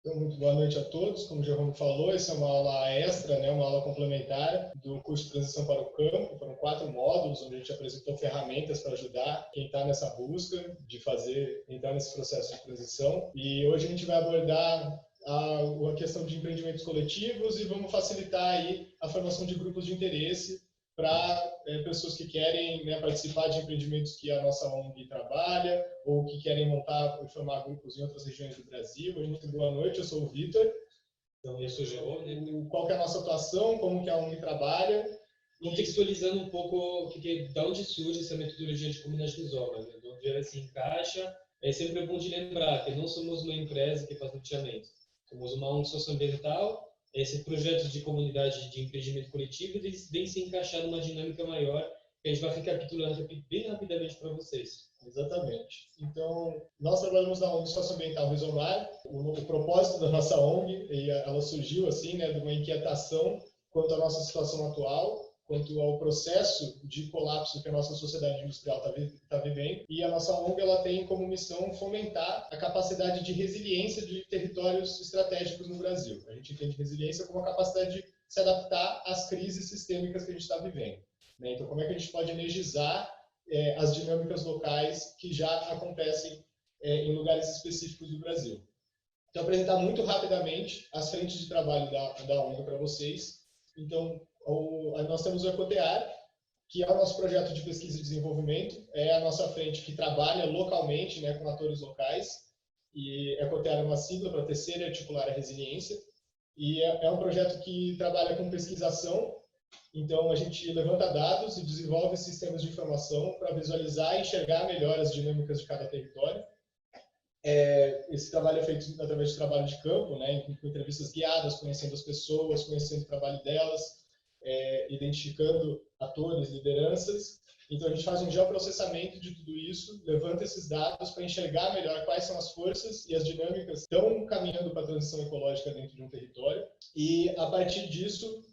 Então, muito boa noite a todos. Como o Jerome falou, essa é uma aula extra, né, uma aula complementar do curso de Transição para o Campo. Foram 4 módulos, onde a gente apresentou ferramentas para ajudar quem está nessa busca de entrar nesse processo de transição. E hoje a gente vai abordar a questão de empreendimentos coletivos e vamos facilitar aí a formação de grupos de interesse para pessoas que querem, né, participar de empreendimentos que a nossa ONG trabalha ou que querem montar e formar grupos em outras regiões do Brasil. Muito boa noite, eu sou o Vitor. Então, eu sou o Jerome. Qual que é a nossa atuação, como que a ONG trabalha. Contextualizando um pouco da onde surge essa metodologia de comunidade lusófona, né? De onde ela se encaixa. É sempre bom de lembrar que não somos uma empresa que faz loteamento. Somos uma ONG socioambiental. Esse projeto de comunidade de empreendimento coletivo vem se encaixar numa dinâmica maior que a gente vai recapitulando bem rapidamente para vocês. Exatamente. Então, nós trabalhamos na ONG Socioambiental Rizomar. O propósito da nossa ONG, ela surgiu assim, né, de uma inquietação quanto à nossa situação atual, quanto ao processo de colapso que a nossa sociedade industrial está vivendo. E a nossa ONG ela tem como missão fomentar a capacidade de resiliência de territórios estratégicos no Brasil. A gente entende resiliência como a capacidade de se adaptar às crises sistêmicas que a gente está vivendo, né? Então, como é que a gente pode energizar as dinâmicas locais que já acontecem em lugares específicos do Brasil. Então, apresentar muito rapidamente as frentes de trabalho da ONG para vocês. Então, nós temos o Ecotear, que é o nosso projeto de pesquisa e desenvolvimento, é a nossa frente que trabalha localmente, né, com atores locais, e Ecotear é uma sigla para Terceira e Articular a Resiliência, e é um projeto que trabalha com pesquisação. Então, a gente levanta dados e desenvolve sistemas de informação para visualizar e enxergar melhor as dinâmicas de cada território. Esse trabalho é feito através de trabalho de campo, né, com entrevistas guiadas, conhecendo as pessoas, conhecendo o trabalho delas, identificando atores, lideranças. Então, a gente faz um geoprocessamento de tudo isso, levanta esses dados para enxergar melhor quais são as forças e as dinâmicas que estão caminhando para a transição ecológica dentro de um território. E, a partir disso,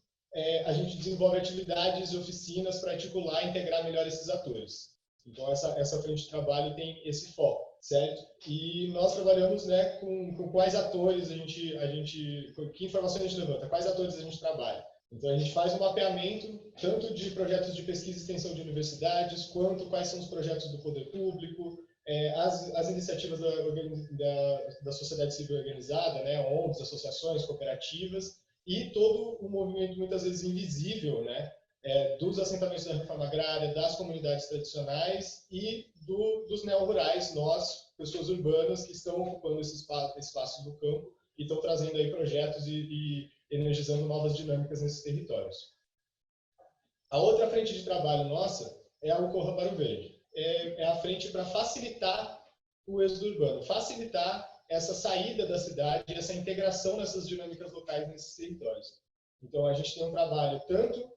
a gente desenvolve atividades e oficinas para articular e integrar melhor esses atores. Então, essa frente de trabalho tem esse foco, certo? E nós trabalhamos, né, com quais atores que informações a gente levanta, quais atores a gente trabalha. Então, a gente faz um mapeamento tanto de projetos de pesquisa e extensão de universidades, quanto quais são os projetos do poder público, as iniciativas da sociedade civil organizada, né, ONGs, associações, cooperativas, e todo o movimento, muitas vezes invisível, né, dos assentamentos da reforma agrária, das comunidades tradicionais e dos neo-rurais, nós, pessoas urbanas que estão ocupando esse espaço do campo e estão trazendo aí projetos e energizando novas dinâmicas nesses territórios. A outra frente de trabalho nossa é a Corra para o Verde. É a frente para facilitar o êxodo urbano, facilitar essa saída da cidade, essa integração nessas dinâmicas locais nesses territórios. Então, a gente tem um trabalho tanto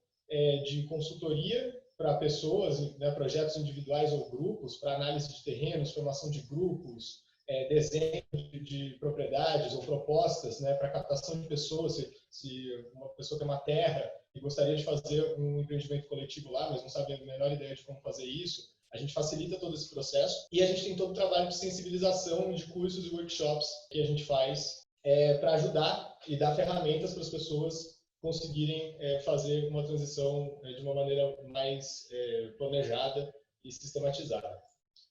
de consultoria para pessoas, né, projetos individuais ou grupos, para análise de terrenos, formação de grupos, desenho de propriedades ou propostas, né, para captação de pessoas. Se uma pessoa tem uma terra e gostaria de fazer um empreendimento coletivo lá, mas não sabe a menor ideia de como fazer isso, a gente facilita todo esse processo. E a gente tem todo o trabalho de sensibilização, de cursos e workshops que a gente faz para ajudar e dar ferramentas para as pessoas conseguirem fazer uma transição de uma maneira mais planejada e sistematizada.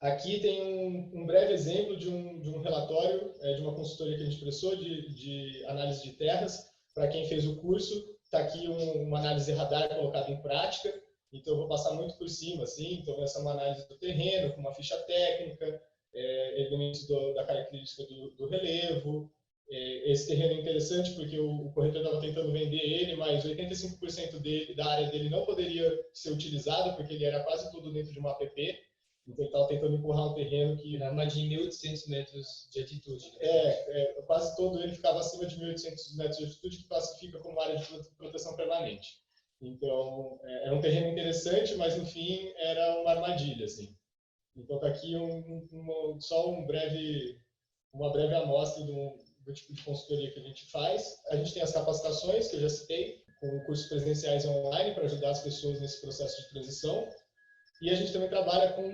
Aqui tem um breve exemplo de um relatório de uma consultoria que a gente prestou de análise de terras. Para quem fez o curso, está aqui uma análise radar colocada em prática. Então, eu vou passar muito por cima, assim. Então, essa é uma análise do terreno, com uma ficha técnica, elementos da característica do relevo. Esse terreno é interessante porque o corretor estava tentando vender ele, mas 85% da área dele não poderia ser utilizado, porque ele era quase todo dentro de uma APP. Então, ele estava tentando empurrar um terreno que... Era mais de 1.800 metros de altitude. Quase todo ele ficava acima de 1.800 metros de altitude, que classifica como área de proteção permanente. Então, era um terreno interessante, mas, no fim, era uma armadilha, assim. Então, está aqui só uma breve amostra do tipo de consultoria que a gente faz. A gente tem as capacitações, que eu já citei, com cursos presenciais e online, para ajudar as pessoas nesse processo de transição. E a gente também trabalha com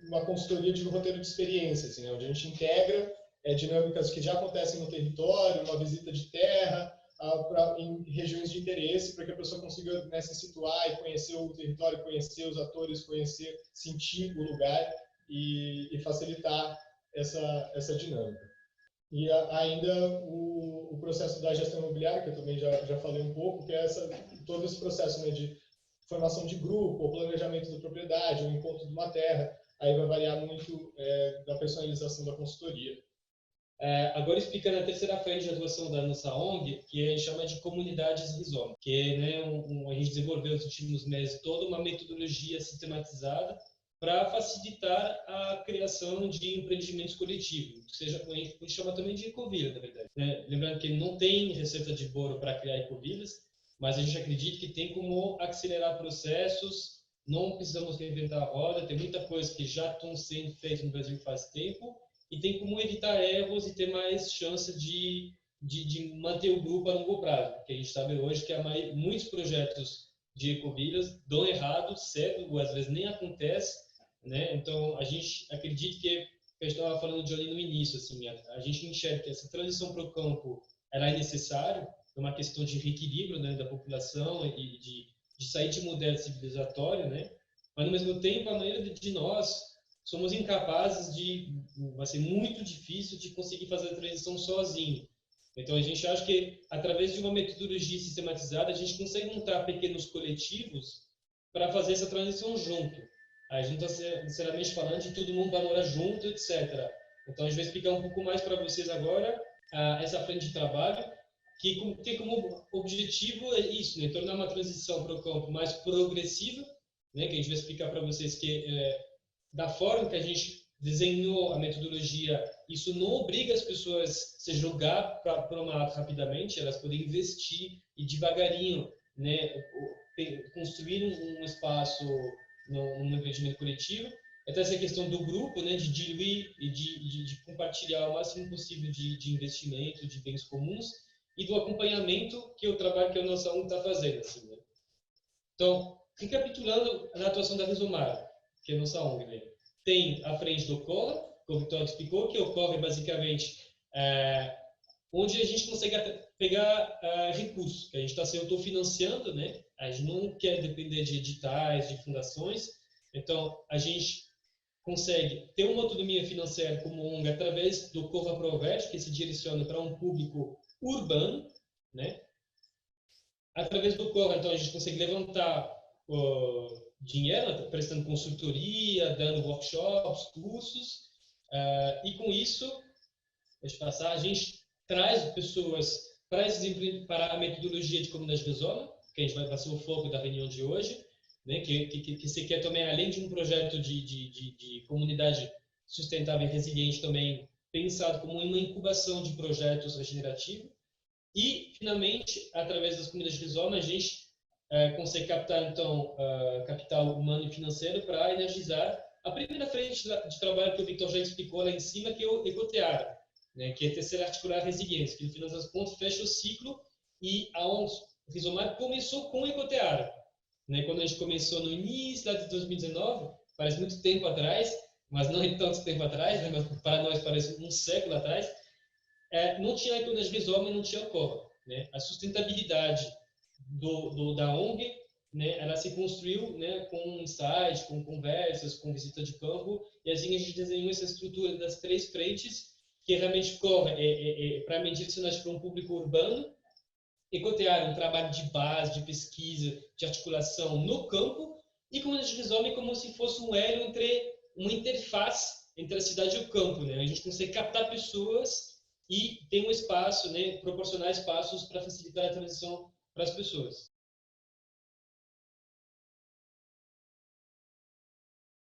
uma consultoria de roteiro de experiência, assim, né, onde a gente integra dinâmicas que já acontecem no território, uma visita de terra, em regiões de interesse, para que a pessoa consiga, né, se situar e conhecer o território, conhecer os atores, sentir o lugar e facilitar essa dinâmica. E ainda o processo da gestão imobiliária, que eu também já falei um pouco, que é todo esse processo, né, de formação de grupo, o planejamento da propriedade, o encontro de uma terra, aí vai variar muito da personalização da consultoria. Agora explicando a terceira frente de atuação da nossa ONG, que a gente chama de comunidades rizoma, que é, né, a gente desenvolveu nos últimos meses toda uma metodologia sistematizada para facilitar a criação de empreendimentos coletivos, que seja, a gente chama também de ecovila, na verdade. Né? Lembrando que não tem receita de bolo para criar ecovilas, mas a gente acredita que tem como acelerar processos, não precisamos reinventar a roda, tem muita coisa que já estão sendo feita no Brasil faz tempo, e tem como evitar erros e ter mais chance de manter o grupo a longo prazo, porque a gente sabe hoje que muitos projetos de ecovilas dão errado cedo, ou às vezes nem acontece, né? Então, a gente acredita que a gente estava falando de ali no início, assim, a gente enxerga que essa transição para o campo ela é necessária, é uma questão de reequilíbrio, né, da população e de sair de modelo civilizatório, né? Mas, ao mesmo tempo, a maioria de nós somos incapazes vai ser muito difícil de conseguir fazer a transição sozinho. Então, a gente acha que, através de uma metodologia sistematizada, a gente consegue montar pequenos coletivos para fazer essa transição junto. A gente não está necessariamente falando de todo mundo vai morar junto, etc. Então, a gente vai explicar um pouco mais para vocês agora essa frente de trabalho, que tem como objetivo é isso, né? Tornar uma transição para o campo mais progressiva, né? Que a gente vai explicar para vocês que da forma que a gente desenhou a metodologia, isso não obriga as pessoas a se jogar para uma ato rapidamente, elas podem investir e devagarinho, né, construir um espaço num empreendimento coletivo. Até essa questão do grupo, né, de diluir e de compartilhar o máximo possível de investimento, de bens comuns, e do acompanhamento, que é o trabalho que a nossa ONG está fazendo. Assim, né? Então, recapitulando a atuação da Rizomar, que é a nossa ONG, né? Tem a frente do COLA, que o Vitório explicou, que ocorre basicamente onde a gente consegue pegar recursos, que a gente está se autofinanciando, né? A gente não quer depender de editais, de fundações, então a gente consegue ter uma autonomia financeira como ONG através do Corra Proverte, que se direciona para um público urbano, né? Através do Corra, então, a gente consegue levantar dinheiro, prestando consultoria, dando workshops, cursos, e com isso, a gente traz pessoas para a metodologia de comunidade de zona, que a gente vai ser o foco da reunião de hoje, né, que se quer também, além de um projeto de comunidade sustentável e resiliente, também pensado como uma incubação de projetos regenerativos. E, finalmente, através das comunidades de zona, a gente consegue captar, então, capital humano e financeiro para energizar a primeira frente de trabalho que o Victor já explicou lá em cima, que é o Ecotear, né, que é terceira articular resiliência, que no final das contas fecha o ciclo, e a Rizomar começou com o Ecotear. Né, quando a gente começou no início lá de 2019, parece muito tempo atrás, mas não é tanto tempo atrás, né, mas para nós parece um século atrás, não tinha economia Rizoma e não tinha Corra. Né? A sustentabilidade da ONG, né, ela se construiu, né, com insights, com conversas, com visita de campo, e assim a gente desenhou essa estrutura das três frentes, que realmente Corra para medir sinais para um público urbano, Ecotear um trabalho de base, de pesquisa, de articulação no campo, e como a gente resolve como se fosse um elo entre uma interface entre a cidade e o campo. Né? A gente consegue captar pessoas e tem um espaço, né, proporcionar espaços para facilitar a transição para as pessoas.